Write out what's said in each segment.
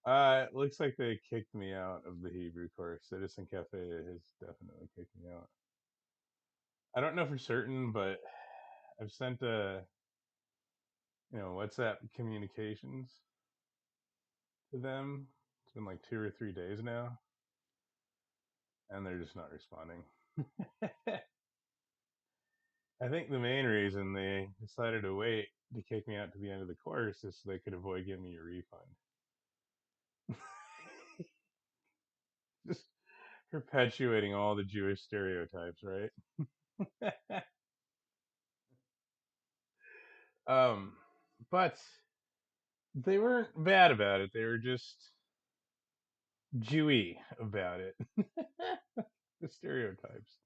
It looks like they kicked me out of the Hebrew course. Citizen Cafe has definitely kicked me out. I don't know for certain, but I've sent WhatsApp communications to them. It's been like 2 or 3 days now, and they're just not responding. I think the main reason they decided to wait to kick me out to the end of the course is so they could avoid giving me a refund. Just perpetuating all the Jewish stereotypes, right? um, but they weren't bad about it. They were just Jewy about it. The stereotypes.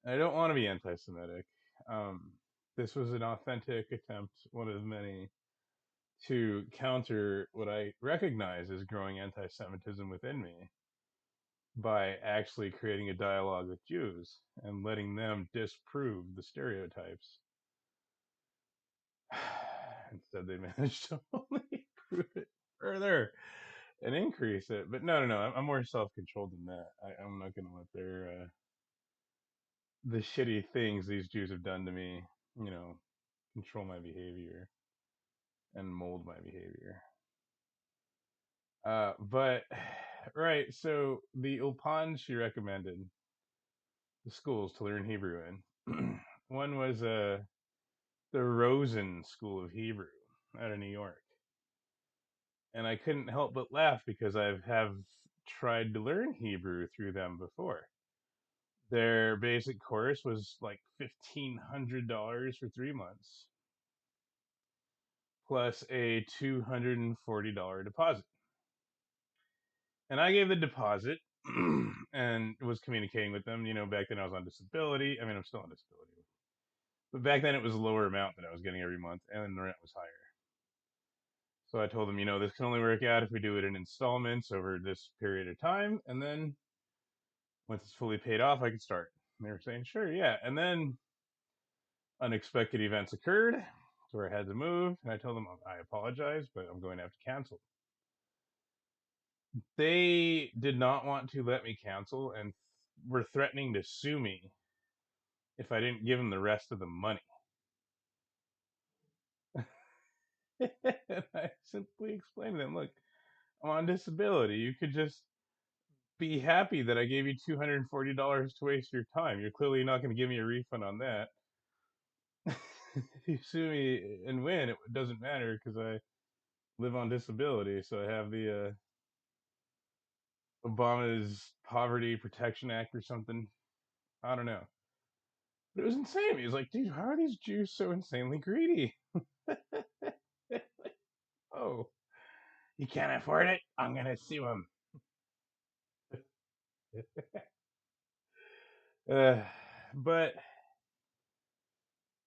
I don't want to be anti-Semitic. Um, this was an authentic attempt, one of many, to counter what I recognize as growing anti-Semitism within me by actually creating a dialogue with Jews and letting them disprove the stereotypes. Instead, they managed to only prove it further and increase it. But no, no, no. I'm more self-controlled than that. I'm not going to let the shitty things these Jews have done to me, you know, control my behavior and mold my behavior. But right, so the Ulpan she recommended the schools to learn Hebrew in. One was the Rosen School of Hebrew out of New York, and I couldn't help but laugh because I have tried to learn Hebrew through them before. Their basic course was like $1,500 for 3 months, plus a $240 deposit. And I gave the deposit and was communicating with them. Back then I was on disability. I mean, I'm still on disability, but back then it was a lower amount that I was getting every month, and the rent was higher. So I told them, this can only work out if we do it in installments over this period of time, and then once it's fully paid off, I could start. And they were saying, sure, yeah. And then unexpected events occurred where I had to move, and I told them I apologize, but I'm going to have to cancel. They did not want to let me cancel and were threatening to sue me if I didn't give them the rest of the money. And I simply explained to them, look, I'm on disability. You could just be happy that I gave you $240 to waste your time. You're clearly not going to give me a refund on that. If you sue me and win, it doesn't matter because I live on disability. So I have the Obama's Poverty Protection Act or something. I don't know. But it was insane. He was like, dude, how are these Jews so insanely greedy? Oh, you can't afford it? I'm going to sue him. uh, but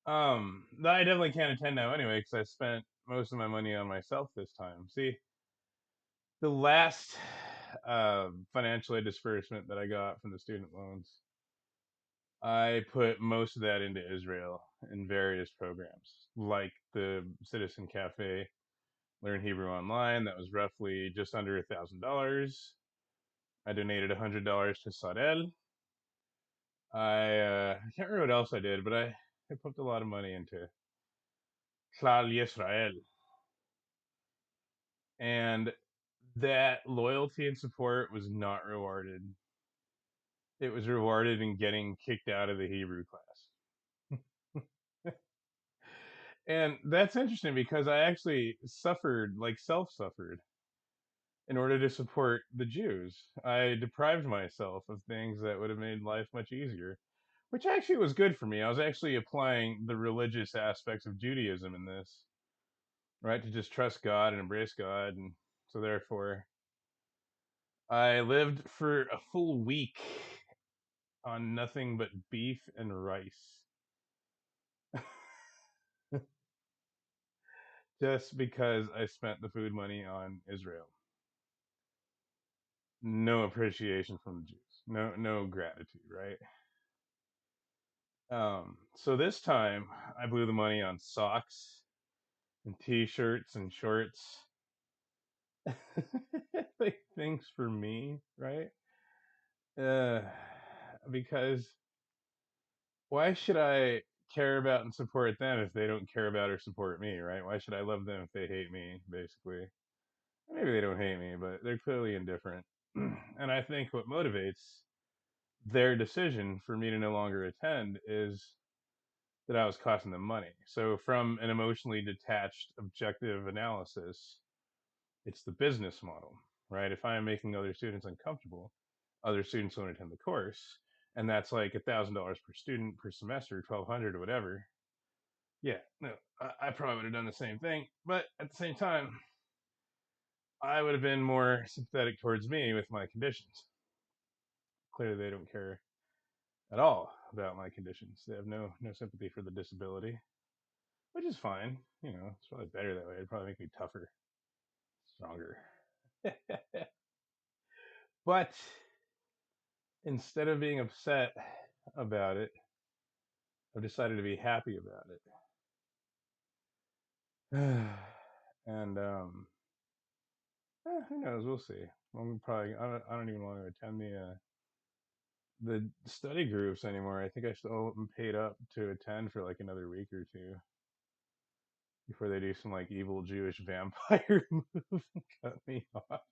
I definitely can't attend now anyway because I spent most of my money on myself this time. See, the last financial aid disbursement that I got from the student loans, I put most of that into Israel in various programs, like the Citizen Cafe, Learn Hebrew Online. That was roughly just under $1,000. I donated $100 to Sadel. I can't remember what else I did, but I put a lot of money into Klal Yisrael, and that loyalty and support was not rewarded. It was rewarded in getting kicked out of the Hebrew class. And that's interesting because I actually suffered, like self suffered, in order to support the Jews. I deprived myself of things that would have made life much easier, which actually was good for me. I was actually applying the religious aspects of Judaism in this, right? To just trust God and embrace God. And so, therefore, I lived for a full week on nothing but beef and rice just because I spent the food money on Israel. No appreciation from the Jews. No gratitude, right? So this time I blew the money on socks and t-shirts and shorts like things for me, right? Uh, because why should I care about and support them if they don't care about or support me, right? Why should I love them if they hate me, basically? Maybe they don't hate me, but they're clearly indifferent. And I think what motivates their decision for me to no longer attend is that I was costing them money. So, from an emotionally detached, objective analysis, it's the business model, right? If I am making other students uncomfortable, other students won't attend the course, and that's like $1,000 per student per semester, 1,200 or whatever. Yeah, no, I probably would have done the same thing, but at the same time, I would have been more sympathetic towards me with my conditions. Clearly, they don't care at all about my conditions. They have no sympathy for the disability, which is fine. You know, it's probably better that way. It'd probably make me tougher, stronger. But instead of being upset about it, I've decided to be happy about it. And who knows? We'll see. I'm probably. I don't even want to attend the study groups anymore. I think I still am paid up to attend for like another week or two before they do some like evil Jewish vampire move and cut me off.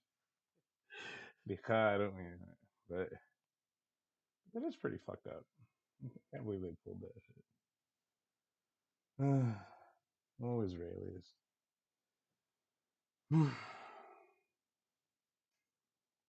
Because I don't mean that, but that is pretty fucked up. I can't believe they pulled that shit. Oh, Israelis.